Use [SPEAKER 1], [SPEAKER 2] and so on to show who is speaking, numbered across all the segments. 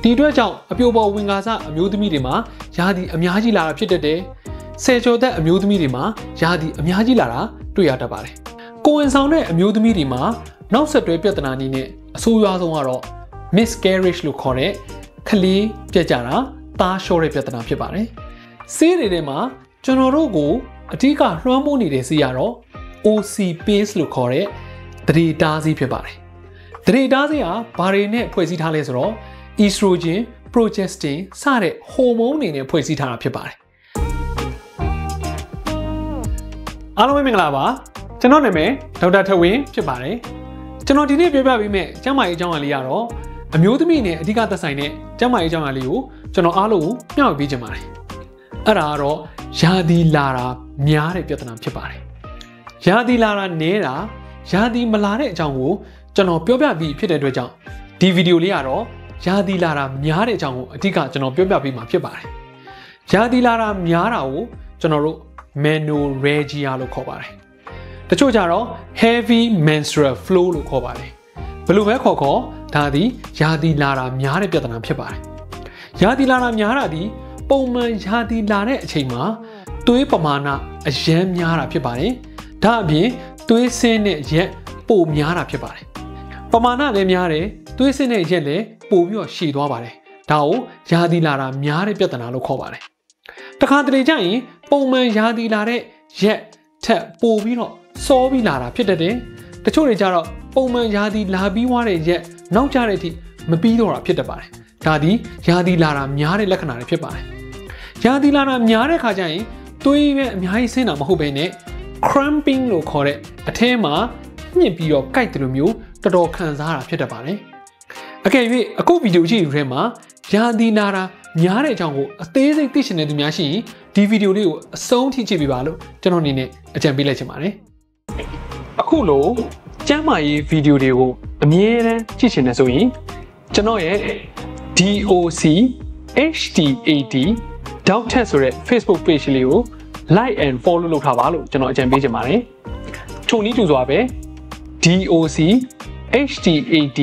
[SPEAKER 1] ဒီအတွက်ကြောင့်အပြိုပေါ်ဝင်ကားစအမျိုးသမီးတွေမှာယာဒီအများကြီးလာတာဖြစ်တတ်တယ်။ဆယ်ကျော်သက်အမျိုးသမီးတွေမှာယာဒီအများကြီးလာတာတွေ့ရတတ်ပါတယ်။ကိုဝင်ဆောင်တဲ့အမျိုးသမီးတွေမှာနောက်ဆက်တွဲပြဿနာနည်းနဲ့အဆိုးရွားဆုံးကတော့ miscarriage လို့ခေါ်တဲ့ကလေးပြတ်ကြတာသားလျှောတဲ့ပြဿနာဖြစ်ပါတယ်။ဆေးတွေထဲမှာကျွန်တော်တို့ကိုအဓိကလွှမ်းမိုးနေတဲ့ဆေးကတော့ OCPase လို့ခေါ်တဲ့သတိတားဆေးဖြစ်ပါတယ်။သတိတားဆေးကဘာတွေနဲ့ဖွဲ့စည်းထားလဲဆိုတော့ estrogen, progestin စတဲ့ဟော်မုန်းတွေနဲ့ဖွဲ့စည်းထားတာဖြစ်ပါတယ်။အားလုံးပဲမင်္ဂလာပါ။ကျွန်တော်နာမည်ဒေါက်တာထဝင်းဖြစ်ပါတယ်။ကျွန်တော်ဒီနေ့ပြောပြပေးမယ့်ကျန်းမာရေးအကြောင်းအရာလေးကတော့အမျိုးသမီးနဲ့အဓိကသက်ဆိုင်တဲ့ကျန်းမာရေးအကြောင်းအရာလေးကိုကျွန်တော်အားလုံးမျှဝေပေးချင်ပါတယ်။အဲ့ဒါကတော့ယာဒီလာတာများတဲ့ပြဿနာဖြစ်ပါတယ်။ယာဒီလာတာနည်းတာယာဒီမလာတဲ့အကြောင်းကိုကျွန်တော်ပြောပြပြီးဖြစ်တဲ့အတွက်ကြောင့်ဒီဗီဒီယိုလေးကတော့ယာဒီလာတာများတဲ့အကြောင်းကိုအဓိကကျွန်တော်ပြောပြပေးမှာဖြစ်ပါတယ်။ယာဒီလာတာများတာကိုကျွန်တော်တို့ menorrhagia လို့ခေါ်ပါတယ်။တချို့ကြတော့ heavy menstrual flow လို့ခေါ်ပါတယ်။ဘယ်လိုပဲခေါ်ဒါသည်ယာဒီလာတာများတဲ့ပြဿနာဖြစ်ပါတယ်။ယာဒီလာတာများတာဒီပုံမှန်ယာဒီလာတဲ့အချိန်မှာသွေးပမာဏအရန်များတာဖြစ်ပါတယ်။ဒါအပြင်သွေးဆင်းတဲ့ရက်ပိုများတာဖြစ်ပါတယ်။ပမာဏလည်းများတယ်သွေးဆင်းတဲ့ရက်လည်းပိုပြီးတော့ရှည်သွားပါတယ်။ဒါကိုယာဒီလာတာများတဲ့ပြဿနာလို့ခေါ်ပါတယ်။တခါတလေကျရင်ပုံမှန်ယာဒီလာတဲ့ရက်ထက်ပိုပြီးတော့စောပြီးလာတာဖြစ်တတ်တယ်။တချို့တွေကြတော့ပုံမှန်ယာဒီလာပြီးွားတဲ့ရက်နောက်ကျတဲ့အထိမပြီးတော့တာဖြစ်တတ်ပါတယ်။ဒါဒီယာဒီလာတာများတဲ့လက္ခဏာတွေဖြစ်ပါတယ်။ယာဒီလာတာများတဲ့ခါကျရင်သွေးပဲအများကြီးဆင်းတာမဟုတ်ဘဲနဲ့ cramping လို့ခေါ်တဲ့အထဲမှာညှစ်ပြီးတော့ကိုက်တယ်လို့မျိုးတော်တော်ခံစားရတာဖြစ်တတ်ပါတယ်။အကယ်၍အခုဗီဒီယိုကြည့်ယူထဲမှာယာဒီလာတာများတဲ့အကြောင်းကိုအသေးစိတ်သိချင်တဲ့သူများရှိရင်ဒီဗီဒီယိုလေးကိုအဆုံးထိကြည့်ပေးပါလို့ကျွန်တော်အနေနဲ့အကြံပေးလိုက်ချင်ပါတယ်။အခုလိုကျမ်းမာရေးဗီဒီယိုတွေကိုအမြဲတမ်းကြည့်ချင်တယ်ဆိုရင်ကျွန်တော်ရဲ့ DOCHTAD Doctor ဆိုတဲ့ Facebook page လေးကို like and follow လုပ်ထားပါလို့ကျွန်တော်အကြံပေးချင်ပါတယ်။ထို့နည်းတူစွာပဲ DOCHTAD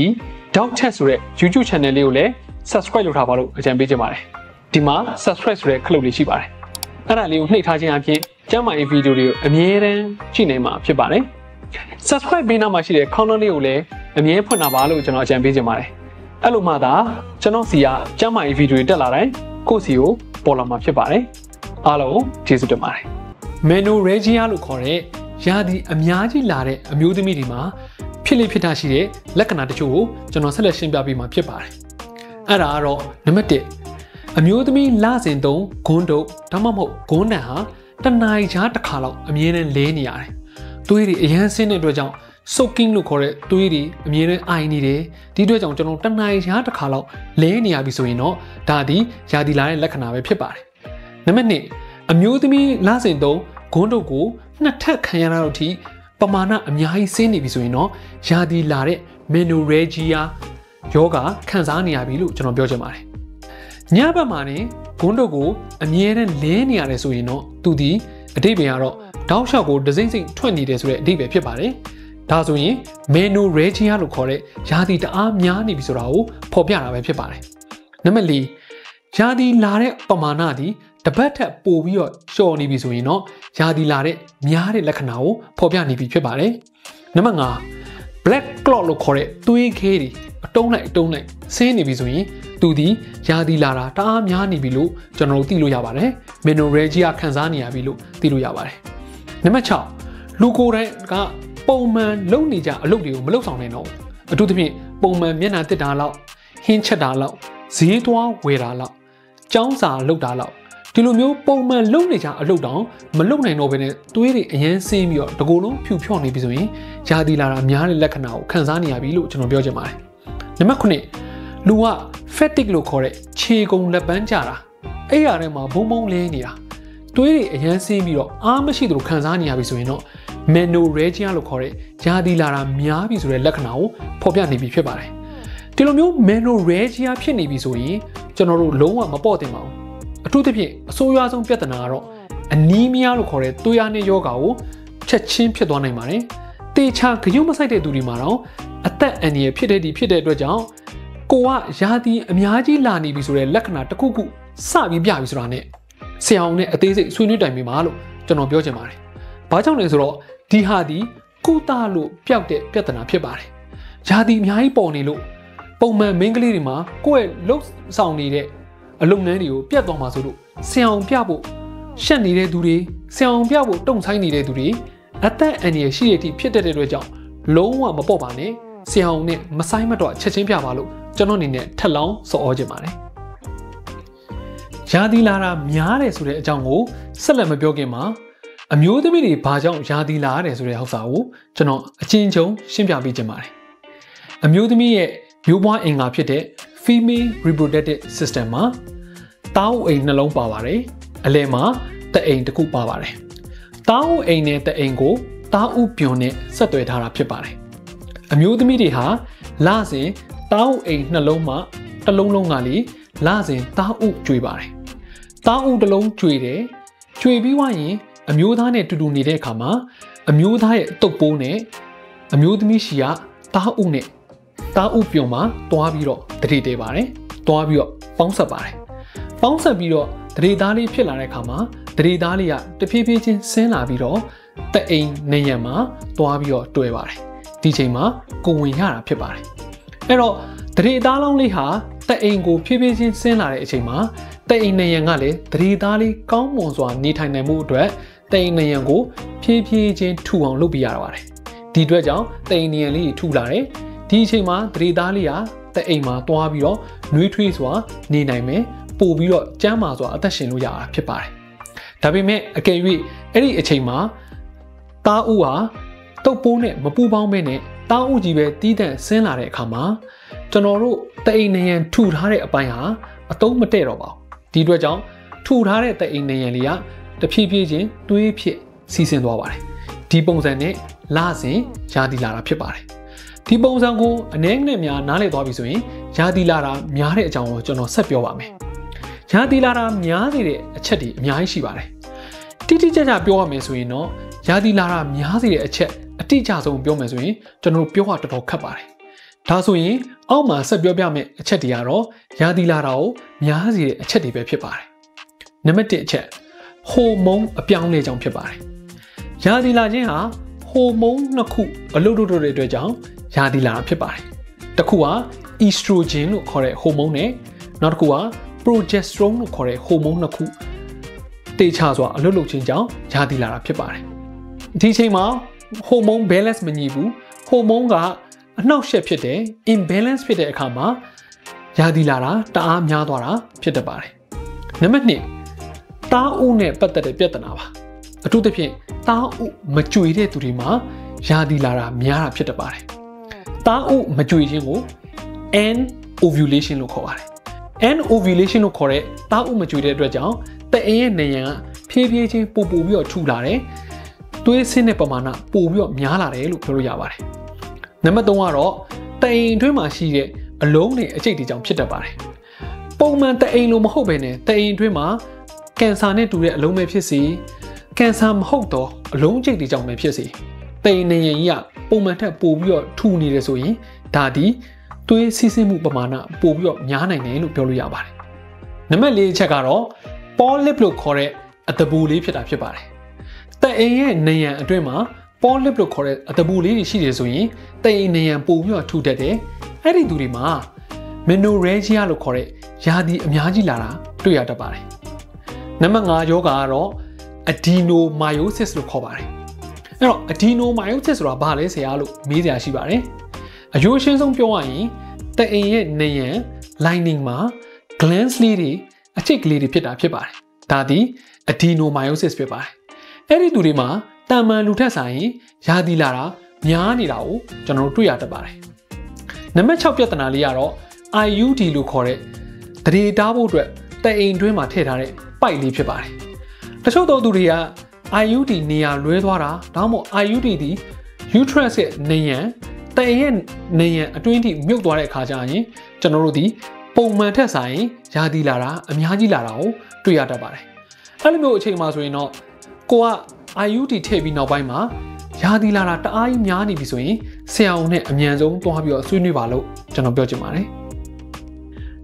[SPEAKER 1] Doctor ဆိုတဲ့ YouTube channel လေးကိုလည်း subscribe လုပ်ထားပါလို့အကြံပေးချင်ပါတယ်။ဒီမှာ subscribe ဆိုတဲ့ခလုတ်လေးရှိပါတယ်။အဲ့ဒါလေးကိုနှိပ်ထားခြင်းအပြင်ကျမ်းမာရေးဗီဒီယိုတွေကိုအမြဲတမ်းကြည့်နိုင်မှာဖြစ်ပါတယ်။ subscribe ပေးနာမှာရှိတဲ့ counter လေးကိုလည်းအမြဲဖွင့်ထားပါလို့ကျွန်တော်အကြံပေးချင်ပါတယ်။အဲ့လိုမှသာကျွန်တော်စီကကျမ်းမာရေးဗီဒီယိုတွေတက်လာတိုင်းကိုယ့်စီကိုပေါ်လာမှာဖြစ်ပါတယ်။အားလုံးကျေးဇူးတင်ပါတယ်။ menorrhagia လို့ခေါ်တဲ့ယာဒီအများကြီးလာတဲ့အမျိုးသမီးတွေမှာဖြစ်လေဖြစ်တာရှိတဲ့လက္ခဏာတချို့ကိုကျွန်တော်ဆက်လက်ရှင်းပြပေးမှာဖြစ်ပါတယ်။အဲ့ဒါကတော့နံပါတ်1အမျိုးသမီးလစဉ်သုံးဂွန်းတုပ်ဒါမှမဟုတ်ဂွန်းတန်ဟာတနားရီချားတစ်ခါလောက်အမြဲတမ်းလဲနေရတယ်။သွေးတွေအရန်ဆင်းတဲ့အတွက်ကြောင့် soaking လို့ခေါ်တဲ့သွေးတွေအမြဲတမ်းအိုင်နေတယ်။ဒီအတွက်ကြောင့်ကျွန်တော်တနားရီချားတစ်ခါလောက်လဲနေရပြီဆိုရင်တော့ဒါဒီယာဒီလာတဲ့လက္ခဏာပဲဖြစ်ပါတယ်။နံပါတ်2အမျိုးသမီးလစဉ်သုံးဂွန်းတုပ်ကိုနှစ်ထပ်ခံရတာတော့ထိပမာဏအများကြီးဆင်းနေပြီဆိုရင်တော့ယာဒီလာတဲ့ menorrhagia ယောဂခံစားနေရပြီလို့ကျွန်တော်ပြောချင်ပါတယ်။ညဘက်မှာနေဂွန်းတုပ်ကိုအမြဲတမ်းလဲနေရတယ်ဆိုရင်တော့သူဒီအဓိပ္ပာယ်ကတော့တောက်လျှောက်ကိုဒစိမ့်စိမ့်ထွက်နေတယ်ဆိုတဲ့အဓိပ္ပာယ်ဖြစ်ပါတယ်။ဒါဆိုရင် menorrhagia လို့ခေါ်တဲ့ယာဒီတအားများနေပြီဆိုတာကိုဖော်ပြတာပဲဖြစ်ပါတယ်။နံပါတ်4ယာဒီလာတဲ့ပမာဏဒီတပတ်ထက်ပိုပြီးတော့လျှော်နေပြီဆိုရင်တော့ယာဒီလာတဲ့များတဲ့လက္ခဏာကိုဖော်ပြနေပြီဖြစ်ပါတယ်။နံပါတ်5 black clot လို့ခေါ်တဲ့သွေးခဲတွေအတုံးလိုက်ဆင်းနေပြီဆိုရင်သူဒီယာဒီလာတာတအားများနေပြီလို့ကျွန်တော်တို့သိလို့ရပါတယ်။ menorrhagia ခံစားနေရပြီလို့သိလို့ရပါတယ်။နံပါတ်6လူကိုယ်တိုင်ကပုံမှန်လုပ်နေကြအလုပ်တွေကိုမလုပ်ဆောင်နိုင်တော့ဘူး။အထူးသဖြင့်ပုံမှန်မျက်နှာတစ်တာလောက်ဟင်းချက်တာလောက်ဈေးသွားဝယ်တာလောက်ကျောင်းစာလုပ်တာလောက်ဒီလိုမျိုးပုံမှန်လုပ်နေကြအလုပ်တောင်မလုပ်နိုင်တော့ဘဲနဲ့သွေးတွေအရန်ဆင်းပြီးတော့တကူလုံးဖြူဖြော့နေပြီဆိုရင်ယာဒီလာတာများတဲ့လက္ခဏာကိုခံစားနေရပြီလို့ကျွန်တော်ပြောချင်ပါတယ်။နံပါတ်9လူက fatigue လို့ခေါ်တဲ့ခြေကုန်လက်ပန်းကျတာအဲ့ရထဲမှာဘုံဘုံလဲနေတာသွေးတွေအရန်ဆင်းပြီးတော့အားမရှိသလိုခံစားနေရပြီဆိုရင်တော့ menorrhagia လို့ခေါ်တဲ့ယာဒီလာတာများပြီဆိုတဲ့လက္ခဏာကိုဖော်ပြနေပြီဖြစ်ပါတယ်။ဒီလိုမျိုး menorrhagia ဖြစ်နေပြီဆိုရင်ကျွန်တော်တို့လုံးဝမပေါ့တင်ပါဘူး။အထူးသဖြင့်အဆိုးရွားဆုံးပြဿနာကတော့အနီးမီးယားလို့ခေါ်တဲ့သွေးအားနည်းရောဂါကိုချက်ချင်းဖြစ်သွားနိုင်ပါတယ်။တေချာဂရုမစိုက်တဲ့သူတွေမှာတော့အသက်အန္တရာယ်ဖြစ်တဲ့အတွက်ကြောင့် ကိုကရာသီအများကြီးလာနေပြီဆိုတဲ့လက္ခဏာတစ်ခုခုစပြီးပြပြီဆိုတာနဲ့ဆရာအောင်နဲ့အသေးစိတ်ဆွေးနွေးတိုင်ပြီမှာလို့ကျွန်တော်ပြောချင်ပါတယ်။ဘာကြောင့်လဲဆိုတော့ဒီဟာဒီကုသလို့ပျောက်တဲ့ပြဿနာဖြစ်ပါတယ်။ရာသီအများကြီးပေါ်နေလို့ပုံမှန်မိန်းကလေးတွေမှာကိုယ့်ရဲ့လှုပ်ဆောင်နေတဲ့အလုပ်ငန်းတွေကိုပြတ်သွားမှာဆိုလို့ဆရာအောင်ပြဖို့ရှက်နေတဲ့သူတွေဆရာအောင်ပြဖို့တုံ့ဆိုင်နေတဲ့သူတွေအသက်အန္တရာယ်ရှိတဲ့အထိဖြစ်တဲ့အတွက်ကြောင့်လုံးဝမပေါ့ပါနဲ့ဆရာအောင်နဲ့မဆိုင်မတော့ချက်ချင်းပြပါလို့ကျွန်တော်အနေနဲ့ထက်လောင်းစော်ဩခြင်းပါတယ်။ရာသီလာတာများတယ်ဆိုတဲ့အကြောင်းကိုဆက်လက်မပြောခင်မှာအမျိုးသမီးတွေဘာကြောင့်ရာသီလာရတယ်ဆိုတဲ့ဥစ္စာကိုကျွန်တော်အချင်းချင်းရှင်းပြပေးခြင်းပါတယ်။အမျိုးသမီးရဲ့မျိုးပွားအင်္ဂါဖြစ်တဲ့ female reproductive system မှာသားအုပ်အိမ်နှလုံးပါပါတယ်။အလယ်မှာတအိမ်တစ်ခုပါပါတယ်။သားအုပ်အိမ်နဲ့တအိမ်ကိုသားဥပြွန်နဲ့ဆက်သွယ်ထားတာဖြစ်ပါတယ်။အမျိုးသမီးတွေဟာလစဉ်သားဥအိမ်နှလုံးမှာတစ်လုံးလုံးကလေလစဉ်သားဥကျွေပါတယ်။သားဥတစ်လုံးကျွေတယ်။ကျွေပြီးွားရင်အမျိုးသားနဲ့တူတူနေတဲ့အခါမှာအမျိုးသားရဲ့တုပ်ပိုးနဲ့အမျိုးသမီးရှီကသားဥနဲ့သားဥပြုံမှာတွားပြီးတော့တရေတဲပါတယ်။တွားပြီးတော့ပေါင်းဆက်ပါတယ်။ပေါင်းဆက်ပြီးတော့တရေသားလေးဖြစ်လာတဲ့အခါမှာတရေသားလေးကတဖြည်းဖြည်းချင်းဆင်းလာပြီးတော့တအိမ်နေရံမှာတွားပြီးတော့တွဲပါတယ်။ဒီချိန်မှာကိုဝင်ရတာဖြစ်ပါတယ်။အဲ့တော့တရေသားလောင်းလေးဟာတအိမ်ကိုဖြည်းဖြည်းချင်းဆင်းလာတဲ့အချိန်မှာတအိမ်နေရံကလည်းတရေသားလေးကောင်းမွန်စွာနေထိုင်နိုင်မှုအတွက်တအိမ်နေရံကိုဖြည်းဖြည်းချင်းထူအောင်လုပ်ပြရပါတယ်။ဒီအတွက်ကြောင့်တအိမ်နေရံလေးထူလာတယ်။ဒီအချိန်မှာတရေသားလေးဟာတအိမ်မှာတွားပြီးတော့နှွေးထွေးစွာနေနိုင်မယ်ပို့ပြီးတော့ကျန်းမာစွာအသက်ရှင်လို့ရတာဖြစ်ပါတယ်။ဒါပေမဲ့အကယ်၍အဲ့ဒီအချိန်မှာသားဥဟာတုပ်ပိုးနဲ့မပူပေါင်းမဲနဲ့သားဥကြီးပဲတီးတန့်ဆင်းလာတဲ့အခါမှာကျွန်တော်တို့တအိမ်နေရန်ထူထားတဲ့အပိုင်းဟာအတုံးမတည့်တော့ပါဘူးဒီအတွက်ကြောင့်ထူထားတဲ့တအိမ်နေရန်လေးကတဖြည်းဖြည်းချင်းတွေးဖြစ်စီးဆင်းသွားပါတယ်ဒီပုံစံနဲ့လစဉ်ရာသီလာတာဖြစ်ပါတယ်ဒီပုံစံကိုအနည်းငယ်များနားလည်သွားပြီဆိုရင်ရာသီလာတာများတဲ့အကြောင်းကိုကျွန်တော်ဆက်ပြောပါမယ်ရာသီလာတာများစေတဲ့အချက်တွေအများကြီးရှိပါတယ်တိတိကျကျပြောရမယ်ဆိုရင်တော့ရာသီလာတာများစေတဲ့အချက်အတိအကျဆုံးပြောမယ်ဆိုရင်ကျွန်တော်ပြောရတော်တော်ခက်ပါတယ်ဒါဆိုရင်အောက်မှာဆက်ပြောပြမယ့်အချက်တွေကတော့ရာသီလာတာကိုများစေတဲ့အချက်တွေပဲဖြစ်ပါတယ်နံပါတ်1အချက်ဟိုမုန်းအပြောင်းလဲကြောင့်ဖြစ်ပါတယ်ရာသီလာခြင်းဟာဟိုမုန်းနှစ်ခုအလုပ်လုပ်တဲ့အတွက်ကြောင့်ရာသီလာတာဖြစ်ပါတယ်တစ်ခုက estrogen လို့ခေါ်တဲ့ဟိုမုန်းနဲ့နောက်တစ်ခုက progesterone လို့ခေါ်တဲ့ဟိုမုန်းနှစ်ခုတေချာစွာအလုပ်လုပ်ခြင်းကြောင့်ရာသီလာတာဖြစ်ပါတယ်ဒီအချိန်မှာဟိုမုန်း balance မညီဘူးဟိုမုန်းကအနှောက်အယှက်ဖြစ်တဲ့ imbalance ဖြစ်တဲ့အခါမှာရာသီလာတာတအားများသွားတာဖြစ်တတ်ပါတယ်နံပါတ်2သားဥနဲ့ပတ်သက်တဲ့ပြဿနာပါအထူးသဖြင့်သားဥမကြွေတဲ့သူတွေမှာရာသီလာတာများတာဖြစ်တတ်ပါတယ်သားဥမကြွေခြင်းကို N ovulation လို့ခေါ်ပါတယ် N ovulation လို့ခေါ်တဲ့သားဥမကြွေတဲ့အတွက်ကြောင့်တအိမ်ရဲ့နေရန်ကဖြည်းဖြည်းချင်းပို့ပြီးတော့ထူလာတယ်သွေးဆင်းတဲ့ပမာဏပို့ပြီးတော့များလာတယ်လို့ပြောလို့ရပါတယ်နံပါတ်3ကတော့တအိမ်အတွင်းမှာရှိတဲ့အလုံးနဲ့အကျိတ်တွေကြောင့်ဖြစ်တတ်ပါတယ်ပုံမှန်တအိမ်လိုမဟုတ်ဘဲနဲ့တအိမ်အတွင်းမှာကင်ဆာနဲ့တူတဲ့အလုံးပဲဖြစ်စီကင်ဆာမဟုတ်တော့အလုံးကျိတ်တွေကြောင့်ပဲဖြစ်စီတအိမ်နေရင်ကြီးကပုံမှန်ထက်ပိုပြီးတော့ထူနေတယ်ဆိုရင်ဒါဒီသွေးစီးဆင်းမှုပမာဏပိုပြီးတော့များနိုင်တယ်လို့ပြောလို့ရပါတယ်နံပါတ်4အချက်ကတော့ polyp လို့ခေါ်တဲ့အတဘူလေးဖြစ်တာဖြစ်ပါတယ်တအိမ်ရဲ့နေရန်အတွင်းမှာ polyp လို့ခေါ်တဲ့အတဘူလေးတွေရှိတယ်ဆိုရင်တအိမ်နေရန်ပိုပြီးတော့ထူတတ်တယ်အဲ့ဒီသူတွေမှာ menorrhagia လို့ခေါ်တဲ့ရာသီအများကြီးလာတာတွေ့ရတတ်ပါတယ်နံပါတ်5ယောဂါကတော့ adenomyosis လို့ခေါ်ပါတယ်အဲ့တော့ adenomyosis ဆိုတာဘာလဲဆရာလို့မေးစရာရှိပါတယ်အယိုးရှင်းဆုံးပြောရရင်တအိမ်ရဲ့နေရန် lining မှာ glands လေးတွေအချိတ်ကလေးတွေဖြစ်တာဖြစ်ပါတယ်ဒါသည် adenomyosis ဖြစ်ပါတယ်အဲ့ဒီသူတွေမှာတာမန်လူထက်ဆိုင်ရင်ရာသီလာတာများနေတာကိုကျွန်တော်တို့တွေ့ရတတ်ပါတယ်နံပါတ်6ပြဿနာလေးကတော့ IUD လို့ခေါ်တဲ့တရေတားဖို့အတွက်တအိမ်တွင်းမှာထည့်ထားတဲ့ပိုက်လေးဖြစ်ပါတယ်တချို့သောသူတွေက IUD နေရာလွဲသွားတာဒါမှမဟုတ် IUD ဒီ uterus ရဲ့နေရန်တအိမ်ရဲ့နေရန်အတွင်းထိမြုပ်သွားတဲ့အခါကျရင်ကျွန်တော်တို့ဒီပုံမှန်ထက်ဆိုင်ရာသီလာတာအများကြီးလာတာကိုတွေ့ရတတ်ပါတယ်အဲ့လိုမျိုးအချိန်မှာဆိုရင်တော့ကိုက IUD ထည့်ပြီးနောက်ပိုင်းမှာရာသီလာတာတအားကြီးများနေပြီဆိုရင်ဆရာဝန်နဲ့အမြန်ဆုံးတွားပြီးတော့ဆွေးနွေးပါလို့ကျွန်တော်ပြောချင်ပါတယ်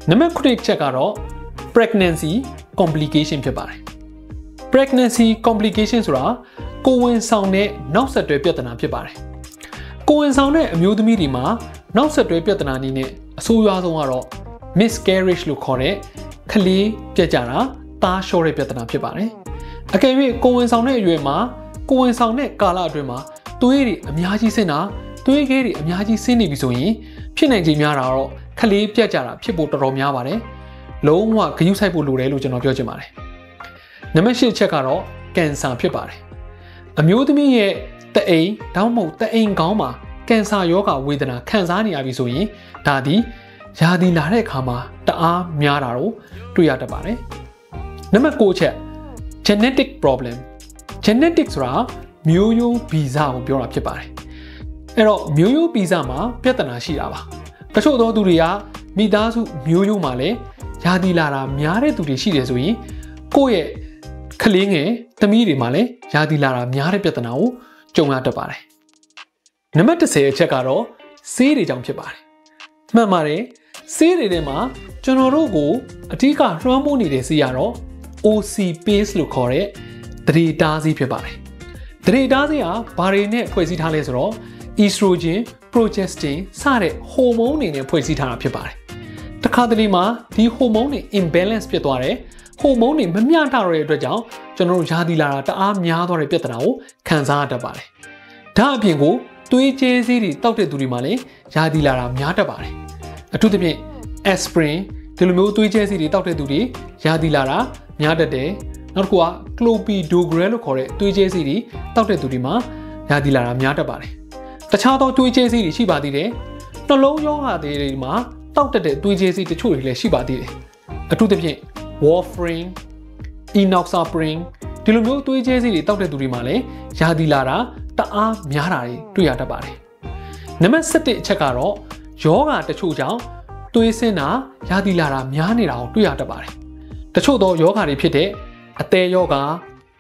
[SPEAKER 1] နံပါတ်9ချက်ကတော့ pregnancy complication ဖြစ်ပါတယ် pregnancy complication ဆိုတာကိုယ်ဝန်ဆောင်တဲ့နောက်ဆက်တွဲပြဿနာဖြစ်ပါတယ်ကိုယ်ဝန်ဆောင်တဲ့အမျိုးသမီးတွေမှာနောက်ဆက်တွဲပြဿနာအနေနဲ့အဆိုးရွားဆုံးကတော့ miscarriage လို့ခေါ်တဲ့ကလေးပြတ်ကျတာသားလျှော့တဲ့ပြဿနာဖြစ်ပါတယ်အကယ်၍ကိုယ်ဝန်ဆောင်တဲ့အရွယ်မှာကိုယ်ဝန်ဆောင်တဲ့ကာလအတွင်းမှာသွေးတွေအများကြီးဆင်းတာသွေးခဲတွေအများကြီးဆင်းနေပြီဆိုရင်ဖြစ်နိုင်ခြေများတာတော့ကလေးပြတ်ကျတာဖြစ်ဖို့တော်တော်များပါတယ်လုံးဝဂရုစိုက်ဖို့လိုတယ်လို့ကျွန်တော်ပြောချင်ပါတယ်နံပါတ်10ချက်ကတော့ကင်ဆာဖြစ်ပါတယ်အမျိုးသမီးရဲ့တအိမ်တောင်းမဟုတ်တအိမ်ကောင်းမှာကင်ဆာရောဂါဝေဒနာခံစားနေရပြီဆိုရင်ဒါသည်ယာဒီလာတဲ့အခါမှာတအားများတာကိုတွေ့ရတတ်ပါတယ်နံပါတ်9ချက် genetic problem genetic ဆိုတာမျိုးရိုးဗီဇကိုပြောတာဖြစ်ပါတယ်အဲ့တော့မျိုးရိုးဗီဇမှာပြဿနာရှိတာပါတချို့သောသူတွေကမိသားစုမျိုးရိုးမှာလည်းယာဒီလာတာများတဲ့သူတွေရှိတယ်ဆိုရင်ကိုယ့်ရဲ့ကလေးငယ်သမီးတွေမှာလည်းယာဒီလာတာများတဲ့ပြဿနာကိုကြုံရတတ်ပါတယ်နံပါတ်10အချက်ကတော့ဆေးတွေကြောင့်ဖြစ်ပါတယ်မှန်ပါတယ်ဆေးတွေထဲမှာကျွန်တော်တို့ကိုအဓိကလွှမ်းမိုးနေတဲ့ဆေးကတော့ OCPase လို့ခေါ်တဲ့သတိတားဆေးဖြစ်ပါတယ်သတိတားဆေးဟာဘာတွေနဲ့ဖွဲ့စည်းထားလဲဆိုတော့ estrogen progestin စတဲ့ဟိုမုန်းတွေနဲ့ဖွဲ့စည်းထားတာဖြစ်ပါတယ်တခါတလေမှာဒီဟိုမုန်းတွေ imbalance ဖြစ်သွားတယ်ဟိုမုန်းတွေမမျှတတော့တဲ့အတွက်ကြောင့်ကျွန်တော်တို့ယာဒီလာတာတအားများသွားတဲ့ပြဿနာကိုခံစားရတတ်ပါတယ်ဒါအပြင်ကိုသွေးကျဲဆေးတွေတောက်တဲ့သူတွေမှာလည်းယာဒီလာတာများတတ်ပါတယ်အထူးသဖြင့် aspirin ဒီလိုမျိုးသွေးကျဲဆေးတွေတောက်တဲ့သူတွေယာဒီလာတာများတတ်တယ်နောက်တစ်ခုက clopidogrel လို့ခေါ်တဲ့သွေးကျဲဆေးတွေတောက်တဲ့သူတွေမှာယာဒီလာတာများတတ်ပါတယ်တခြားသောသွေးကျဲဆေးတွေရှိပါသေးတယ်နှလုံးရောဂါတွေမှာတောက်တတ်တဲ့သွေးကျဲဆေးတချို့တွေလည်းရှိပါသေးတယ်အထူးသဖြင့် warfarin enoxaparin ဒီလိုမျိုးသွေးကျဲဆေးတွေတောက်တဲ့သူတွေမှာလည်းယာဒီလာတာတအားများတာတွေတွေ့ရတတ်ပါတယ်နံပါတ်7အချက်ကတော့ယောဂတချို့ကြောင့်သွေးဆင်းတာယာဒီလာတာများနေတာကိုတွေ့ရတတ်ပါတယ်တချို့သောယောဂတွေဖြစ်တဲ့အသည်းယောဂ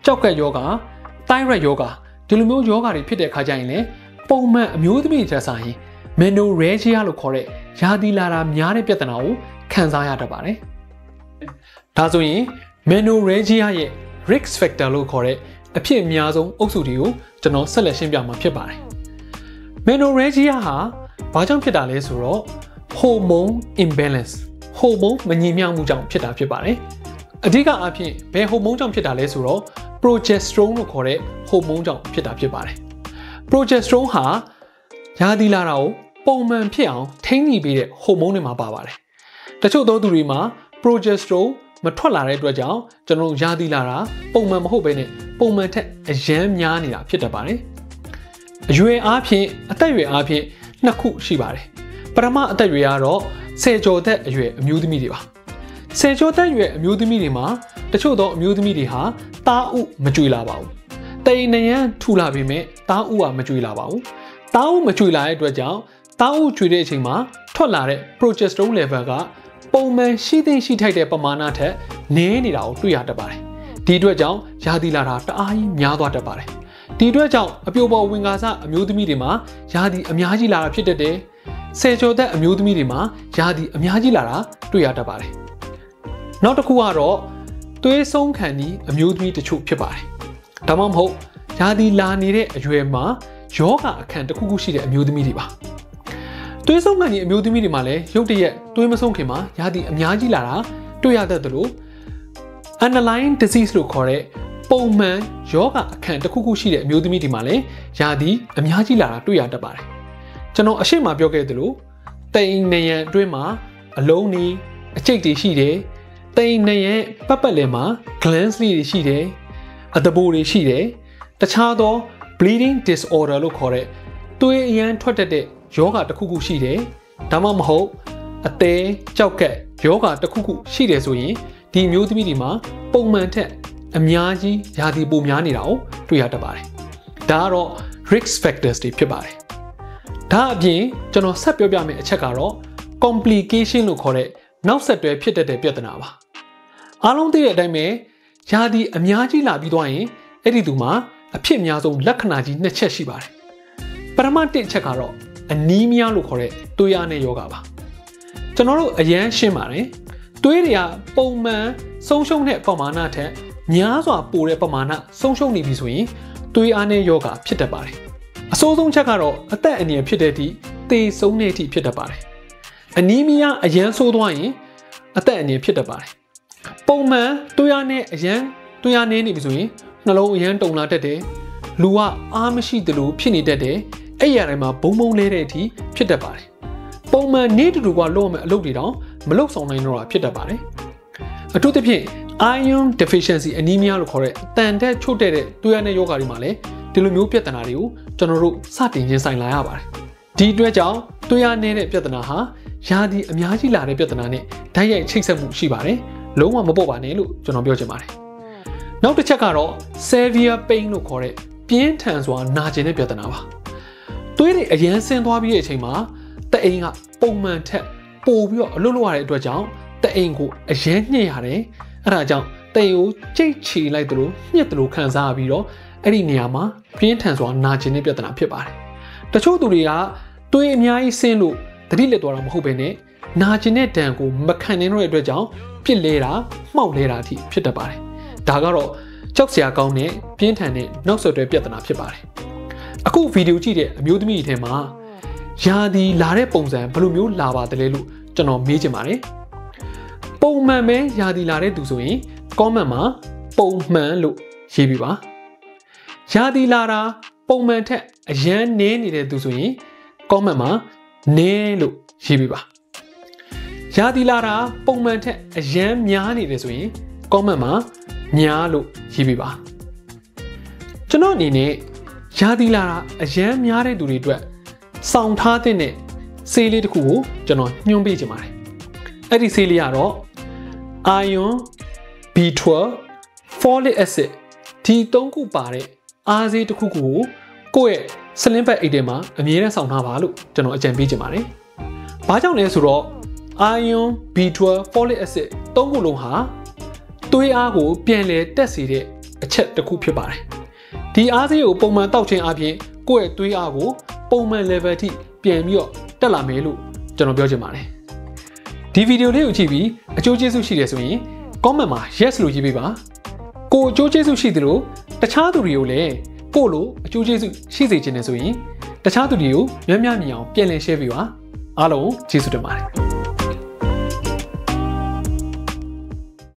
[SPEAKER 1] ကြောက်ကက်ယောဂတိုင်းရက်ယောဂဒီလိုမျိုးယောဂတွေဖြစ်တဲ့အခါကျရင်လည်းပုံမှန်အမျိုးသမီးတွေဆိုင် menorrhagia လို့ခေါ်တဲ့ယာဒီလာတာများတဲ့ပြဿနာကိုခံစားရတတ်ပါတယ်ဒါဆိုရင် menorrhagia ရဲ့ risk factor လို့ခေါ်တဲ့အဖြစ်အများဆုံးအုပ်စုတွေကိုကျွန်တော်ဆက်လက်ရှင်းပြမှာဖြစ်ပါတယ် menorrhagia ဟာဘာကြောင့်ဖြစ်တာလဲဆိုတော့ hormone imbalance ဟိုမုန်းမညီမျှမှုကြောင့်ဖြစ်တာဖြစ်ပါတယ်အဓိကအားဖြင့်ဘယ်ဟိုမုန်းကြောင့်ဖြစ်တာလဲဆိုတော့ progesterone လို့ခေါ်တဲ့ဟိုမုန်းကြောင့်ဖြစ်တာဖြစ်ပါတယ် progesterone ဟာယာဒီလာတာကိုပုံမှန်ဖြစ်အောင်ထိန်းညှိပေးတဲ့ဟိုမုန်းတွေမှာပါပါတယ်တချို့သောသူတွေမှာ progesterone မထွက်လာတဲ့အတွက်ကြောင့်ကျွန်တော်ယာဒီလာတာပုံမှန်မဟုတ်ဘဲနဲ့ပုံမှန်ထက်အရန်များနေတာဖြစ်တတ်ပါတယ်အရွယ်အားဖြင့်အသက်အရွယ်အားဖြင့်နှစ်ခုရှိပါတယ်ပထမအသက်အရွယ်ကတော့10ကျော်သက်အရွယ်အမျိုးသမီးတွေပါ10ကျော်သက်အရွယ်အမျိုးသမီးတွေမှာတချို့သောအမျိုးသမီးတွေဟာသားဥမကြွေလာပါဘူးတိမ်နရန်ထူလာပေမဲ့သားဥကမကြွေလာပါဘူးသားဥမကြွေလာတဲ့အတွက်ကြောင့်သားဥကြွေတဲ့အချိန်မှာထွက်လာတဲ့ progesterone level ကပုံမှန်ရှိသင့်ရှိထိုက်တဲ့ပမာဏထက်နည်းနေတာကိုတွေ့ရတတ်ပါတယ်ဒီအတွက်ကြောင့်ယာဒီလာတာတအားကြီးများသွားတတ်ပါတယ်ဒီအတွက်ကြောင့်အပြိုပေါ်ဝင်ကားစအမျိုးသမီးတွေမှာယာဒီအများကြီးလာတာဖြစ်တတ်တယ်ဆယ်ကျော်သက်အမျိုးသမီးတွေမှာယာဒီအများကြီးလာတာတွေ့ရတတ်ပါတယ်နောက်တစ်ခုကတော့သွေးဆုံးခံဒီအမျိုးသမီးတချို့ဖြစ်ပါတယ်ဒါမှမဟုတ်ယာဒီလာနေတဲ့အရွယ်မှာယောဂအခန့်တစ်ခုခုရှိတဲ့အမျိုးသမီးတွေပါသွေးဆုံးခံဒီအမျိုးသမီးတွေမှာလည်းရုတ်တရက်သွေးမဆုံးခင်မှာယာဒီအများကြီးလာတာတွေ့ရတတ်တယ်လို့ underlying disease လို့ခေါ်တဲ့ပုံမှန်ယောဂအခန့်တစ်ခုခုရှိတဲ့အမျိုးသမီးတွေမှာလည်းယာဒီအများကြီးလာတာတွေ့ရတတ်ပါတယ်ကျွန်တော်အရှိမပြောခဲ့သလိုတိမ်နရန်အတွင်းမှာအလုံးတွေအကျိတ်တွေရှိတယ်တိမ်နရန်ပတ်ပတ်လည်မှာ glands တွေရှိတယ်အသဘိုးတွေရှိတယ်တခြားသော bleeding disorder လို့ခေါ်တဲ့သွေးအရန်ထွက်တတ်တဲ့ယောဂတစ်ခုခုရှိတယ်ဒါမှမဟုတ်အသည်းကြောက်ကက်ယောဂတစ်ခုခုရှိတယ်ဆိုရင်ဒီမျိုးသမီးတွေမှာပုံမှန်ထက်အများကြီးယာဒီပိုများနေတာကိုတွေ့ရတတ်ပါတယ်ဒါကတော့ risk factors တွေဖြစ်ပါတယ်ဒါအပြင်ကျွန်တော်ဆက်ပြောပြမယ့်အချက်ကတော့ complication လို့ခေါ်တဲ့နောက်ဆက်တွဲဖြစ်တတ်တဲ့ပြဿနာပါအားလုံးသိတဲ့အတိုင်းပဲယာဒီအများကြီးလာပြီးသွားရင်အဲ့ဒီသူမှာအဖြစ်အများဆုံးလက္ခဏာကြီး2ချက်ရှိပါတယ်ပထမတစ်ချက်ကတော့ anemia လို့ခေါ်တဲ့သွေးအားနည်းယောဂပါ ကျွန်တော်တို့အရန်ရှင်းပါတယ်သွေးတွေကပုံမှန်ဆုံးရှုံးတဲ့ပမာဏထက်များစွာပိုတဲ့ပမာဏဆုံးရှုံးနေပြီဆိုရင်သွေးအားနည်းရောဂါဖြစ်တတ်ပါတယ်အဆိုးဆုံးချက်ကတော့အသက်အန္တရာယ်ဖြစ်တဲ့အထိသေဆုံးတဲ့အထိဖြစ်တတ်ပါတယ်အနီမီးယားအရန်ဆိုးသွားရင်အသက်အန္တရာယ်ဖြစ်တတ်ပါတယ်ပုံမှန်သွေးအားနည်းအရန်သွေးအားနည်းနေပြီဆိုရင်နှလုံးအရန်တုန်လာတတ်တယ်လူကအားမရှိသလိုဖြစ်နေတတ်တယ်အဲ့ရတိုင်းမှာဘုံဘုံလဲတဲ့အထိဖြစ်တတ်ပါတယ်ပုံမှန်နေတူတူကလုပ်ရမယ့်အလုပ်တွေတောင်မလုပ်ဆောင်နိုင်တော့တာဖြစ်တတ်ပါတယ်အထူးသဖြင့် iron deficiency anemia လို့ခေါ်တဲ့တန်တက်ချို့တဲ့သွေးအားနည်းရောဂါတွေမှာလည်းဒီလိုမျိုးပြဿနာတွေကိုကျွန်တော်တို့စတင်ရင်ဆိုင်လာရပါတယ်ဒီအတွက်ကြောင့်သွေးအားနည်းတဲ့ပြဿနာဟာယာဒီအများကြီးလာတဲ့ပြဿနာနဲ့ဓာတ်ရိုက်ချိတ်ဆက်မှုရှိပါတယ်လုံးဝမပေါ့ပါနဲ့လို့ကျွန်တော်ပြောချင်ပါတယ်နောက်တစ်ချက်ကတော့ severe pain လို့ခေါ်တဲ့ပြင်းထန်စွာနာကျင်တဲ့ပြဿနာပါသွေးတွေအရန်ဆင်းသွားပြီးတဲ့အချိန်မှာတအိမ်ကပုံမှန်ထက်ပိုပြီးတော့အလွတ်လွတ်ရတဲ့အတွက်ကြောင့်တအိမ်ကိုအရန်ညှစ်ရတယ်အဲ့ဒါကြောင့်တအိမ်ကိုကြိတ်ချီလိုက်သလိုညှစ်သလိုခံစားပြီးတော့အဲ့ဒီနေရာမှာပြင်းထန်စွာနာကျင်တဲ့ပြဿနာဖြစ်ပါတယ်တချို့သူတွေကသွေးအများကြီးဆင်းလို့သတိလစ်သွားတာမဟုတ်ဘဲနဲ့နာကျင်တဲ့ဒဏ်ကိုမခံနိုင်တော့တဲ့အတွက်ကြောင့်ပြစ်လဲတာမှောက်လဲတာအထိဖြစ်တတ်ပါတယ်ဒါကတော့ကြောက်စရာကောင်းတဲ့ပြင်းထန်တဲ့နောက်ဆက်တွဲပြဿနာဖြစ်ပါတယ်အခုဗီဒီယိုကြည့်တဲ့အမျိုးသမီးတွေထဲမှာယာဒီလာတဲ့ပုံစံဘယ်လိုမျိုးလာပါတယ်လဲလို့ကျွန်တော်မေးချင်ပါတယ်ပုံမှန်ပဲယာဒီလာတဲ့သူဆိုရင် comment မှာပုံမှန်လို့ရေးပြပါယာဒီလာတာပုံမှန်ထက်အရန်နည်းနေတဲ့သူဆိုရင် comment မှာနည်းလို့ရေးပြပါယာဒီလာတာပုံမှန်ထက်အရန်များနေတယ်ဆိုရင် comment မှာများလို့ရေးပြပါကျွန်တော်အနေနဲ့ယာဒီလာတာအရန်များတဲ့သူတွေအတွက်စောင့်ထားတဲ့ဆေးလေးတစ်ခုကိုကျွန်တော်ညွှန်ပေးချင်ပါတယ်အဲ့ဒီဆေးလေးကတော့ iron B12 folic acid ဒီ၃ခုပါတဲ့အားဆေးတစ်ခုကိုကိုယ့်ရဲ့ slim fat အိတ်ထဲမှာအမြဲတမ်းစောင့်ထားပါလို့ကျွန်တော်အကြံပေးချင်ပါတယ်ဘာကြောင့်လဲဆိုတော့ iron B12 folic acid ၃ခုလုံးဟာသွေးအားကိုပြန်လည်တက်စေတဲ့အချက်တစ်ခုဖြစ်ပါတယ်ဒီအားဆေးကိုပုံမှန်တောက်ခြင်းအပြင်ကိုယ့်ရဲ့သွေးအားကိုပုံမှန် level ထိပြန်ပြီးတော့တက်လာမယ်လို့ကျွန်တော်ပြောချင်ပါတယ်ဒီဗီဒီယိုလေးကိုကြည့်ပြီးအကျိုးကျေးဇူးရှိတယ်ဆိုရင် comment မှာ yes လို့ရေးပေးပါကိုအကျိုးကျေးဇူးရှိသလိုတခြားသူတွေကိုလည်းကိုလိုအကျိုးကျေးဇူးရှိစေချင်တယ်ဆိုရင်တခြားသူတွေကိုများများမြင်အောင်ပြန်လည် share ပေးပါအားလုံးကျေးဇူးတင်ပါတယ်